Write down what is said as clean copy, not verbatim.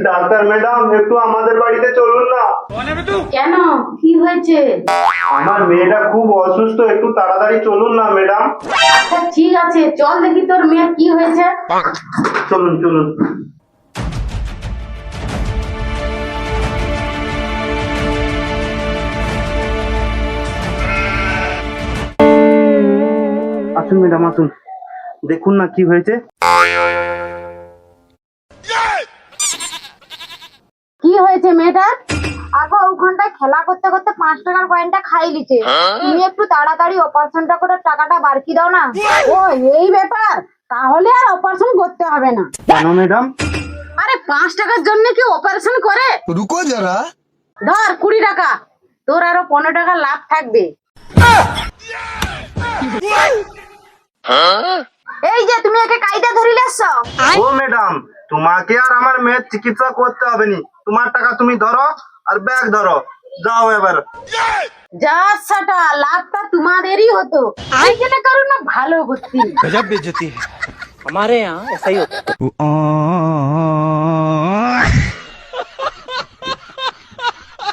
Doctor madam, একটু আমাদের বাড়িতে চলুন না। কেন, কি হয়েছে? আমার মেয়েটা খুব অসুস্থ, একটু তাড়াতাড়ি চলুন না ম্যাডাম। আচ্ছা ঠিক আছে, চল দেখি তোর মেয়ের কি হয়েছে। চলুন চলুন। আসুন ম্যাডাম আসুন, দেখুন না কি হয়েছে। কি হয়েছে মেয়েটার? আগো ওখানটায় খেলা করতে করতে 5 টাকার কয়েনটা খাই লিছে। তুমি একটু তাড়াতাড়ি অপারেশনটা করে টাকাটা বাড়কি দাও না। ও এই ব্যাপার, তাহলে আর অপারেশন করতে হবে না। কেন ম্যাডাম? আরে 5 টাকার জন্য কি অপারেশন করে? रुको जरा। ধর 20 টাকা, তোর আরো 15 টাকা লাভ থাকবে। এই যে তুমি একে কাইটা ধরিলে আসছো। ও ম্যাডাম, তোমাকে আর আমার মেয়ের চিকিৎসা করতে হবে নি, তোমার টাকা তুমি ধরো আর ব্যাগ ধরো, যাও এবার। যা সাটা, লাভটা তোমাদেরই হতো, এই জন্য কারণ না ভালো বুদ্ধি। गजब बेइज्जती है। हमारे यहाँ ऐसा ही होता है।